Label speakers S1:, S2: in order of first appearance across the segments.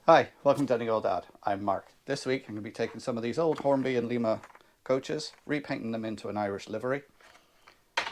S1: Hi, welcome to Donegal Dad. I'm Mark. This week I'm going to be taking some of these old Hornby and Lima coaches, repainting them into an Irish livery. And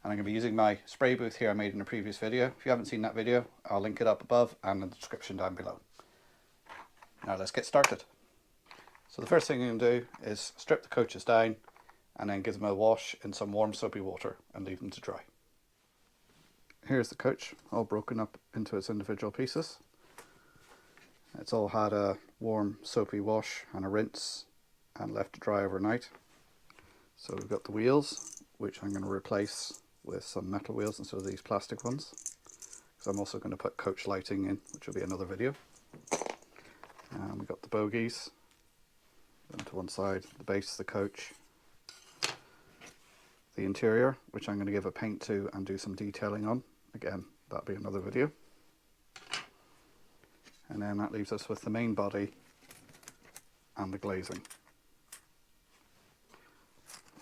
S1: I'm going to be using my spray booth here I made in a previous video. If you haven't seen that video, I'll link it up above and in the description down below. Now let's get started. So the first thing I'm going to do is strip the coaches down and then give them a wash in some warm soapy water and leave them to dry. Here's the coach, all broken up into its individual pieces. It's all had a warm soapy wash and a rinse and left to dry overnight. So we've got the wheels, which I'm going to replace with some metal wheels instead of these plastic ones, because I'm also going to put coach lighting in, which will be another video. And we've got the bogies, then to one side, the base of the coach, the interior, which I'm going to give a paint to and do some detailing on. Again, that'll be another video. And then that leaves us with the main body and the glazing.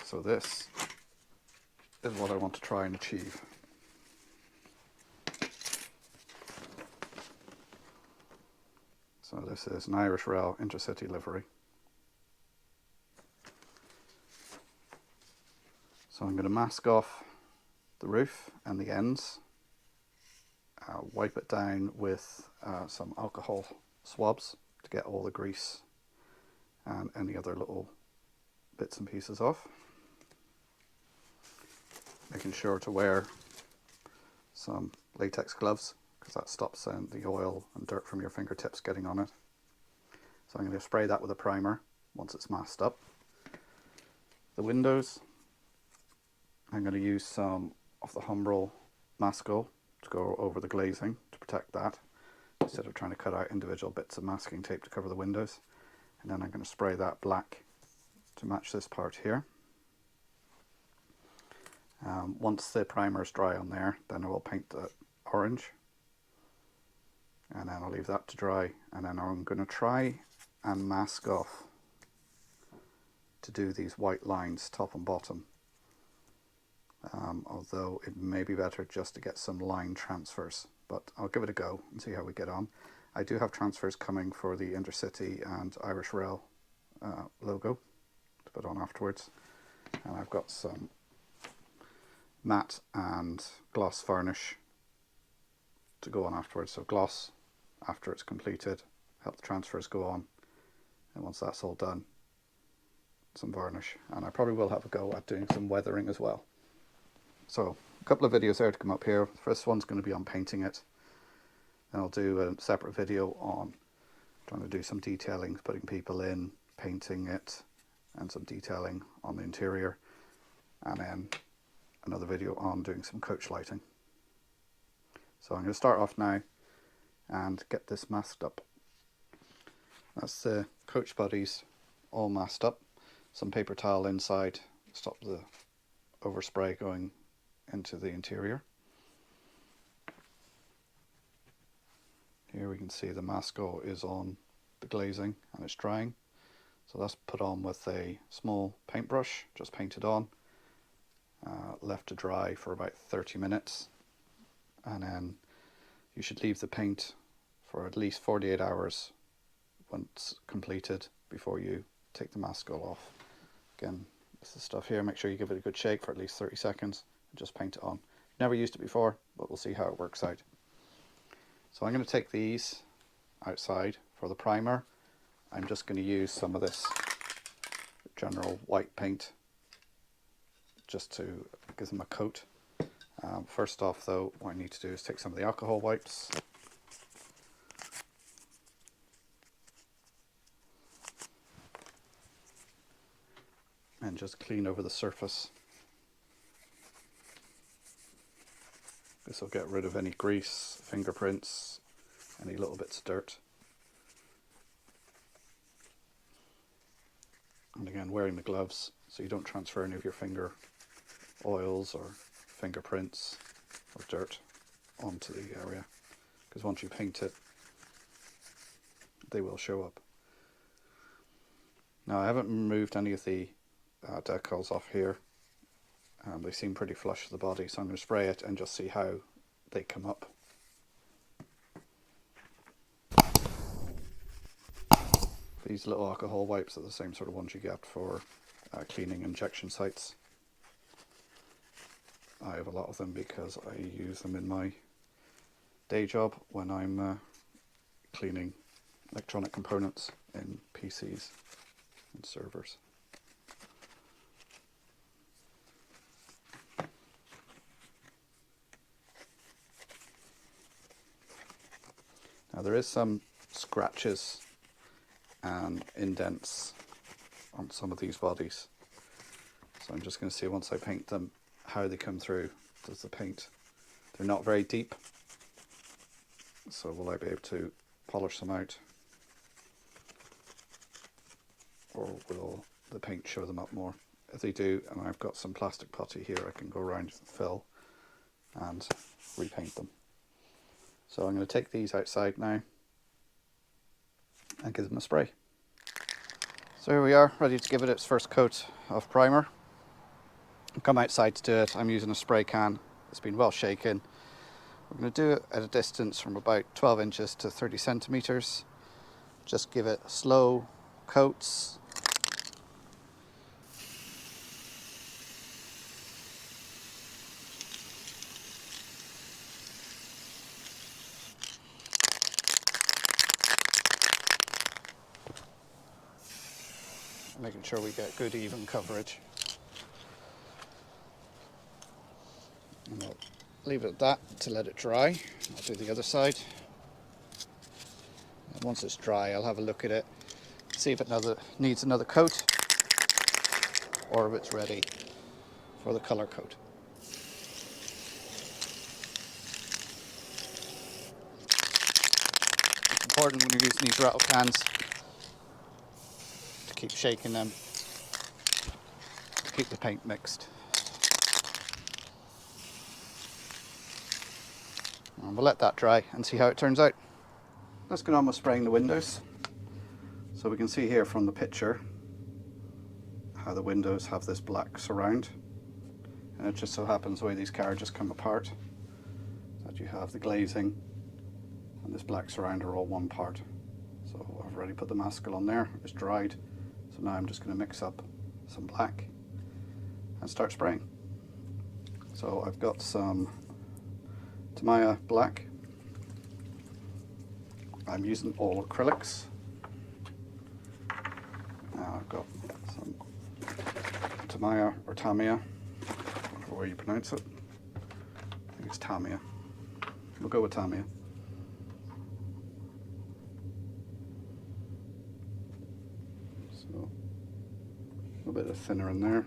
S1: So this is what I want to try and achieve. So this is an Irish Rail intercity livery. So I'm going to mask off the roof and the ends, wipe it down with some alcohol swabs to get all the grease and any other little bits and pieces off. Making sure to wear some latex gloves because that stops the oil and dirt from your fingertips getting on it. So I'm going to spray that with a primer once it's masked up. The windows, I'm going to use some of the Humbrol Masco to go over the glazing to protect that, instead of trying to cut out individual bits of masking tape to cover the windows. And then I'm going to spray that black to match this part here. Once the primer is dry on there, then I will paint the orange, and then I'll leave that to dry, and then I'm going to try and mask off to do these white lines top and bottom, although it may be better just to get some line transfers, but I'll give it a go and see how we get on. I do have transfers coming for the Intercity and Irish Rail logo to put on afterwards, and I've got some matte and gloss varnish to go on afterwards. So gloss after it's completed, help the transfers go on, and once that's all done, some varnish, and I probably will have a go at doing some weathering as well. So a couple of videos there to come up here. The first one's going to be on painting it, and I'll do a separate video on trying to do some detailing, putting people in, painting it, and some detailing on the interior, and then another video on doing some coach lighting. So I'm going to start off now and get this masked up. That's the coach bodies all masked up. Some paper towel inside, stop the overspray going into the interior. Here we can see the masco is on the glazing and it's drying. So that's put on with a small paintbrush, just painted on. Left to dry for about 30 minutes, and then you should leave the paint for at least 48 hours once completed before you take the masco off. Again, this is the stuff here. Make sure you give it a good shake for at least 30 seconds and just paint it on. Never used it before, but we'll see how it works out. So I'm going to take these outside for the primer. I'm just going to use some of this general white paint just to give them a coat. First off though, what I need to do is take some of the alcohol wipes and just clean over the surface. This will get rid of any grease, fingerprints, any little bits of dirt. And again, wearing the gloves so you don't transfer any of your finger oils or fingerprints or dirt onto the area, because once you paint it, they will show up. Now I haven't removed any of the decals off here. They seem pretty flush to the body, so I'm going to spray it and just see how they come up. These little alcohol wipes are the same sort of ones you get for cleaning injection sites. I have a lot of them because I use them in my day job when I'm cleaning electronic components in PCs and servers. Now there is some scratches and indents on some of these bodies, so I'm just going to see once I paint them how they come through. Does the paint, they're not very deep, so will I be able to polish them out, or will the paint show them up more? If they do, and I've got some plastic putty here, I can go around and fill and repaint them. So I'm going to take these outside now and give them a spray. So here we are, ready to give it its first coat of primer. I've come outside to do it. I'm using a spray can. It's been well shaken. We're going to do it at a distance from about 12 inches to 30 centimeters. Just give it slow coats. Making sure we get good even coverage. And I'll leave it at that to let it dry. I'll do the other side. And once it's dry, I'll have a look at it, see if it needs another coat or if it's ready for the colour coat. It's important when you're using these rattle cans to keep shaking them to keep the paint mixed. And we'll let that dry and see how it turns out. Let's get on with spraying the windows. So we can see here from the picture how the windows have this black surround, and it just so happens the way these carriages come apart that you have the glazing and this black surround are all one part. So I've already put the mascal on there, it's dried, so now I'm just going to mix up some black and start spraying. So I've got some Tamiya black. I'm using all acrylics. Now I've got some Tamiya or Tamiya, whatever way you pronounce it. I think it's Tamiya. We'll go with Tamiya. So a little bit of thinner in there.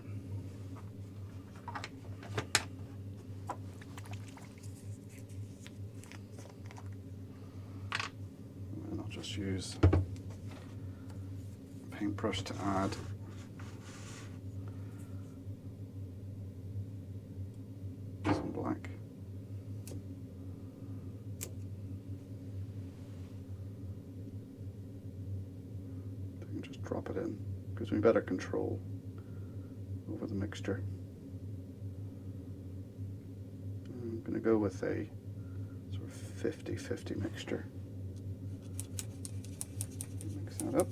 S1: And I'll just use a paintbrush to add some black. I can just drop it in, gives me better control over the mixture. I'm going to go with a sort of 50-50 mixture. Mix that up.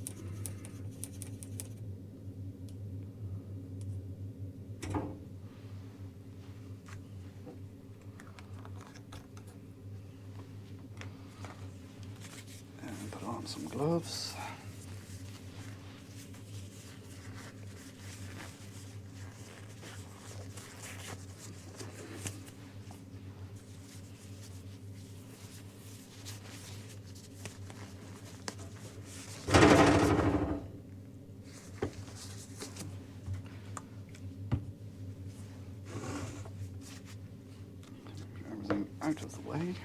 S1: And put on some gloves. Everything out of the way. And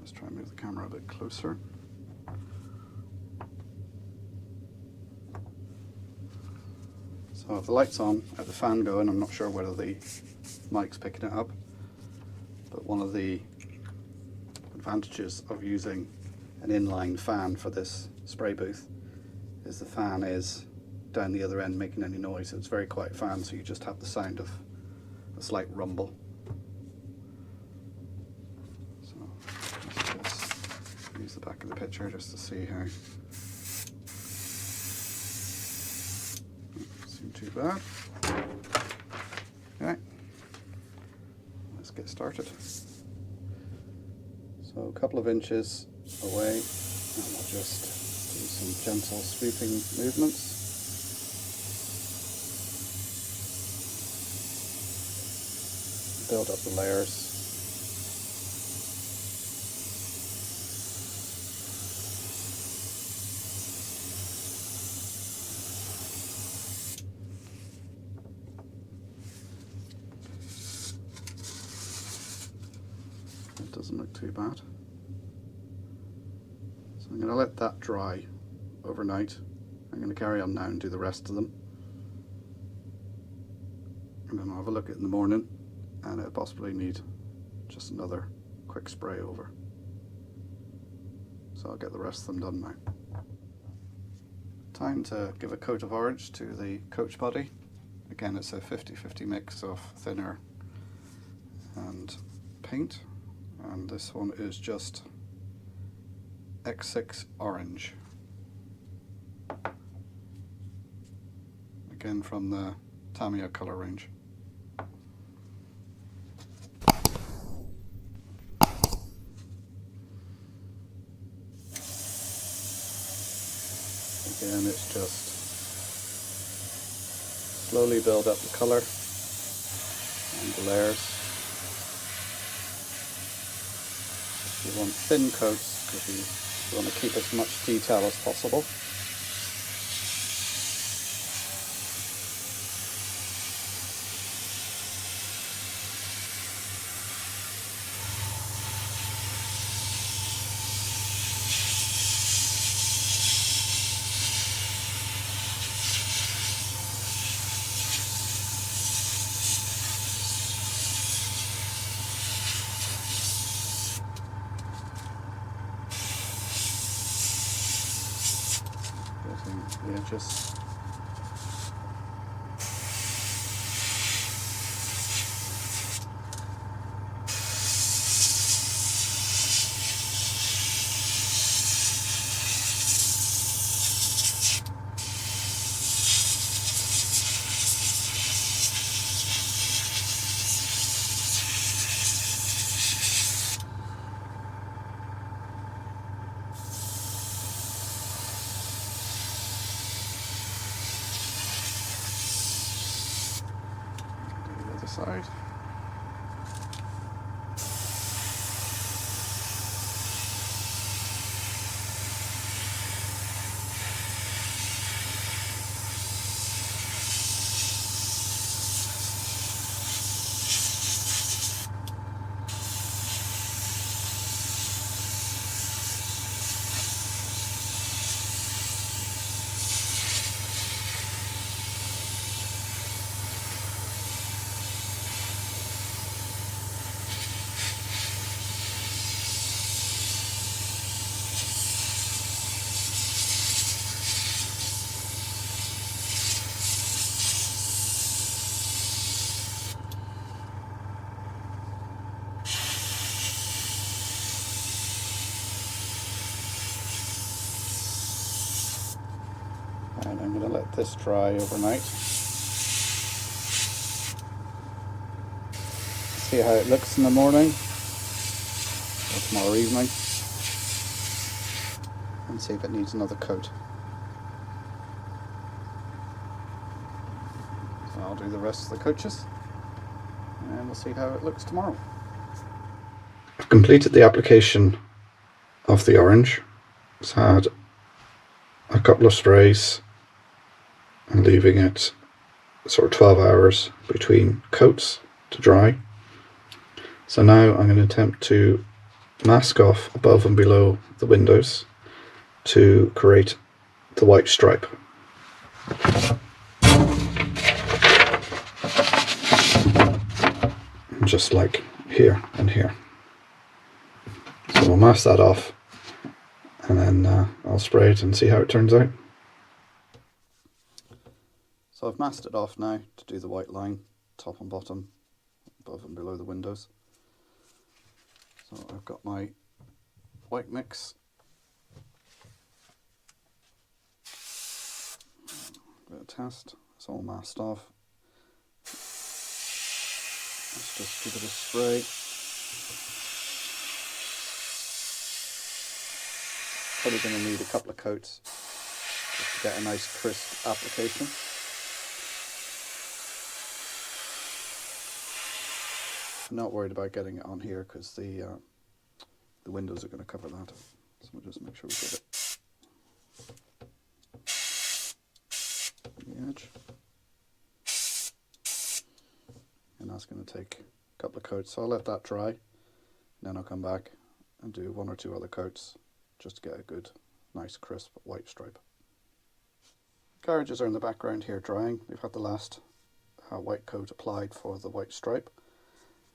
S1: let's try and move the camera a bit closer. So if the light's on, I have the fan going. I'm not sure whether the mic's picking it up, but one of the advantages of using an inline fan for this spray booth is the fan is down the other end making any noise. It's a very quiet fan, so you just have the sound of a slight rumble. So let's just use the back of the picture just to see how bad. Okay, let's get started. So a couple of inches away, and we'll just do some gentle sweeping movements. Build up the layers. It doesn't look too bad. So I'm going to let that dry overnight. I'm going to carry on now and do the rest of them. And then I'll have a look at it in the morning, and I'll possibly need just another quick spray over. So I'll get the rest of them done now. Time to give a coat of orange to the coach body. Again, it's a 50-50 mix of thinner and paint. And this one is just X6 orange. Again from the Tamiya colour range. Again, it's just slowly build up the colour and the layers. You want thin coats because you want to keep as much detail as possible. Getting the edges. Side. And I'm going to let this dry overnight. See how it looks in the morning or tomorrow evening, and see if it needs another coat. So I'll do the rest of the coaches and we'll see how it looks tomorrow. I've completed the application of the orange. It's had a couple of sprays and leaving it sort of 12 hours between coats to dry. So now I'm going to attempt to mask off above and below the windows to create the white stripe. Just like here and here. So we'll mask that off and then I'll spray it and see how it turns out. So I've masked it off now to do the white line, top and bottom, above and below the windows. So I've got my white mix. Bit of test, It's all masked off. Let's just give it a spray. Probably going to need a couple of coats just to get a nice crisp application. I'm not worried about getting it on here because the windows are going to cover that. So we'll just make sure we get it on the edge. And that's going to take a couple of coats. So I'll let that dry, and then I'll come back and do one or two other coats just to get a good, nice, crisp white stripe. Carriages are in the background here drying. We've had the last white coat applied for the white stripe.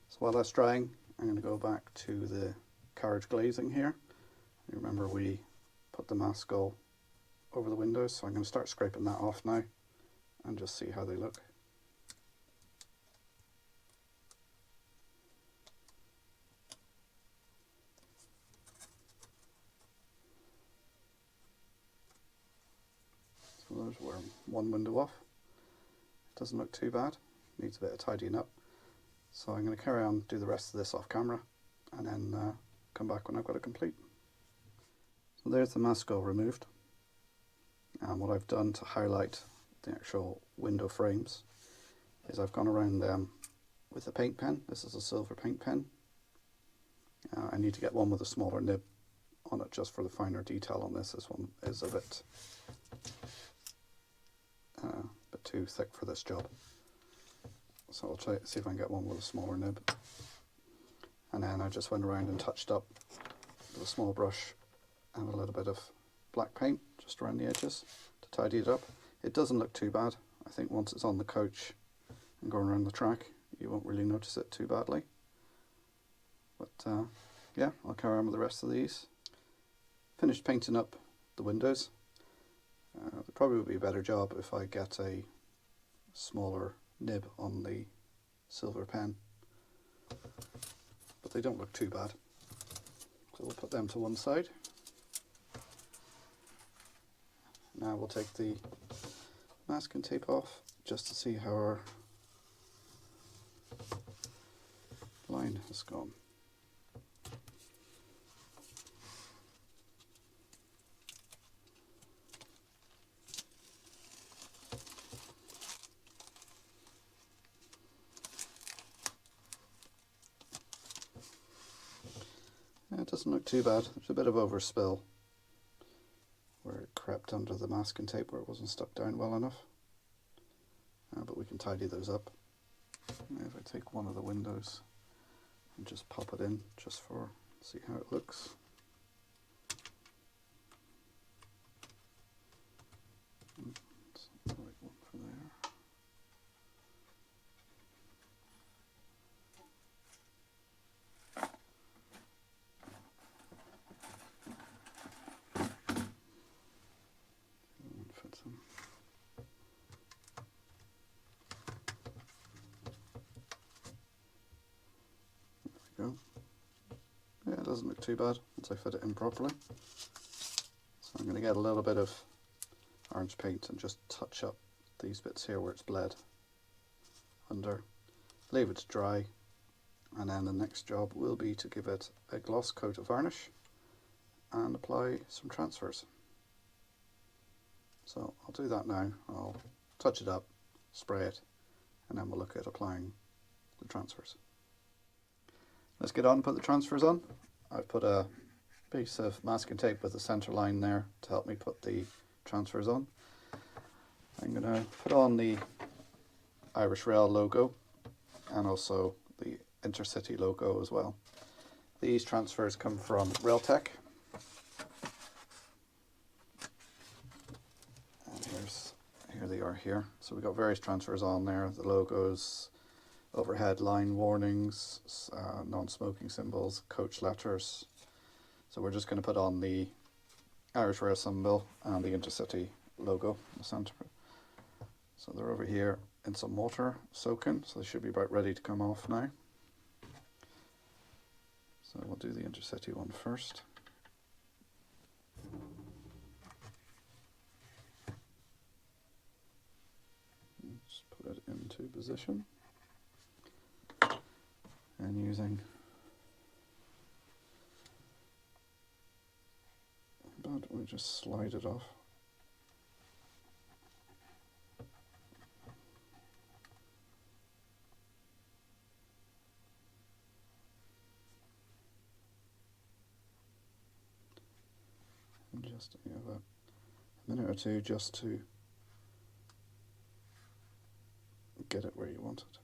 S1: So while that's drying, I'm going to go back to the carriage glazing here. You remember we put the mask all over the windows, so I'm going to start scraping that off now and just see how they look. So there's one window off. It doesn't look too bad, needs a bit of tidying up. So I'm going to carry on, do the rest of this off camera, and then come back when I've got it complete. So there's the mask all removed. And what I've done to highlight the actual window frames is I've gone around them with a paint pen. This is a silver paint pen. I need to get one with a smaller nib on it just for the finer detail on this. This one is a bit too thick for this job. So I'll try to see if I can get one with a smaller nib. And then I just went around and touched up with a small brush and a little bit of black paint just around the edges to tidy it up. It doesn't look too bad. I think once it's on the coach and going around the track, you won't really notice it too badly. But yeah, I'll carry on with the rest of these. Finished painting up the windows. It probably would be a better job if I get a smaller nib on the silver pen, but they don't look too bad, so we'll put them to one side. Now we'll take the masking tape off just to see how our line has gone. It doesn't look too bad. There's a bit of overspill where it crept under the masking tape where it wasn't stuck down well enough, but we can tidy those up. If I take one of the windows and just pop it in just for see how it looks. That's the right one for there. Go. Yeah, it doesn't look too bad once I fit it in properly. So I'm going to get a little bit of orange paint and just touch up these bits here where it's bled under. Leave it to dry, and then the next job will be to give it a gloss coat of varnish and apply some transfers. So I'll do that now. I'll touch it up, spray it, and then we'll look at applying the transfers. Let's get on and put the transfers on. I've put a piece of masking tape with a centre line there to help me put the transfers on. I'm going to put on the Irish Rail logo and also the Intercity logo as well. These transfers come from Railtec. And here they are here. So we've got various transfers on there, the logos, overhead line warnings, non-smoking symbols, coach letters. So we're just going to put on the Irish Rail symbol and the Intercity logo in the centre. So they're over here in some water soaking, so they should be about ready to come off now. So we'll do the Intercity one first. position and using that, we just slide it off. And just you have a minute or two just to get it where you want it.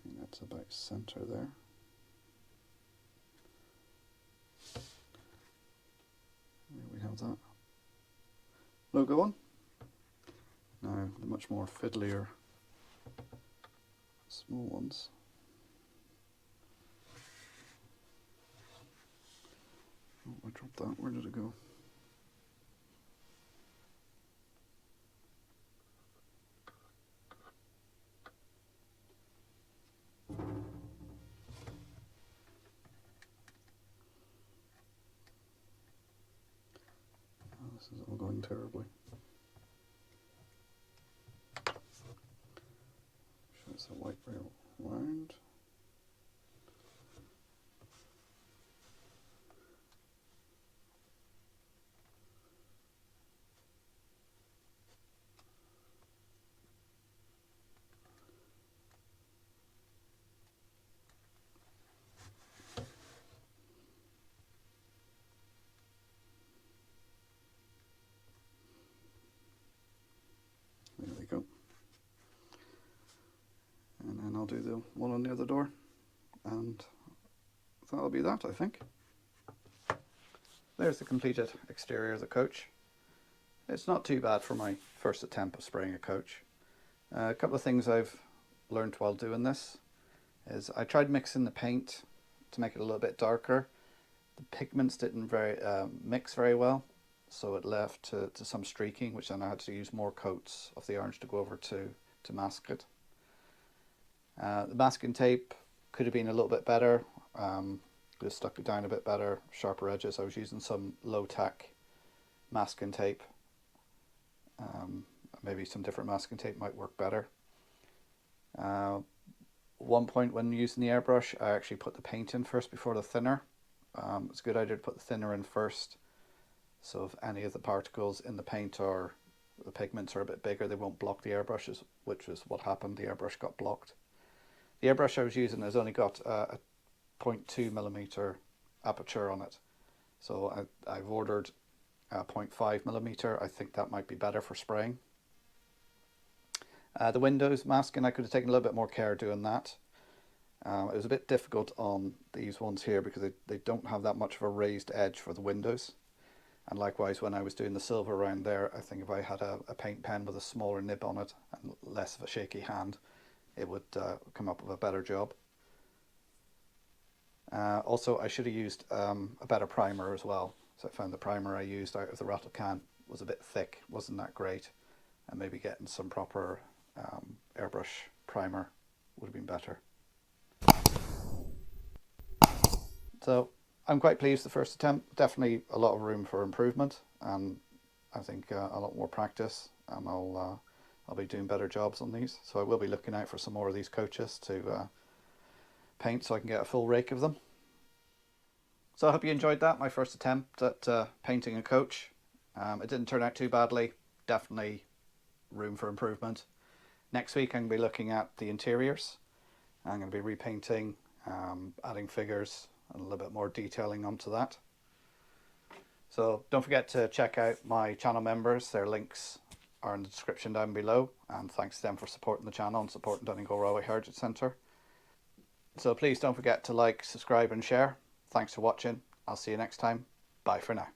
S1: And that's about center there. There we have that logo on. Now the much more fiddlier small ones. Oh, I dropped that. Where did it go? Oh, this is all going terribly. Shows the white rail round. There we go. And then I'll do the one on the other door, and that'll be that, I think. There's the completed exterior of the coach. It's not too bad for my first attempt of spraying a coach. A couple of things I've learned while doing this is I tried mixing the paint to make it a little bit darker. The pigments didn't mix very well, so it left to some streaking, which then I had to use more coats of the orange to go over to mask it. The masking tape could have been a little bit better. Could have stuck it down a bit better, sharper edges. I was using some low-tack masking tape. Maybe some different masking tape might work better. One point when using the airbrush, I actually put the paint in first before the thinner. It's a good idea to put the thinner in first, so if any of the particles in the paint or the pigments are a bit bigger, they won't block the airbrushes, which is what happened. The airbrush got blocked. The airbrush I was using has only got a 0.2mm aperture on it, so I've ordered a 0.5mm. I think that might be better for spraying. The windows masking, I could have taken a little bit more care doing that. It was a bit difficult on these ones here because they don't have that much of a raised edge for the windows. And likewise, when I was doing the silver around there, I think if I had a paint pen with a smaller nib on it and less of a shaky hand, it would come up with a better job. Also, I should have used a better primer as well. So I found the primer I used out of the rattle can was a bit thick, wasn't that great, and maybe getting some proper airbrush primer would have been better. So I'm quite pleased with the first attempt. Definitely a lot of room for improvement, and I think a lot more practice, and I'll be doing better jobs on these. So I will be looking out for some more of these coaches to paint so I can get a full rake of them. So I hope you enjoyed that, my first attempt at painting a coach. It didn't turn out too badly, definitely room for improvement. Next week I'm going to be looking at the interiors. I'm going to be repainting, adding figures and a little bit more detailing onto that. So don't forget to check out my channel members. Their links are in the description down below, and thanks to them for supporting the channel and supporting Donegal Railway Heritage Centre. So please don't forget to like, subscribe and share. Thanks for watching. I'll see you next time. Bye for now.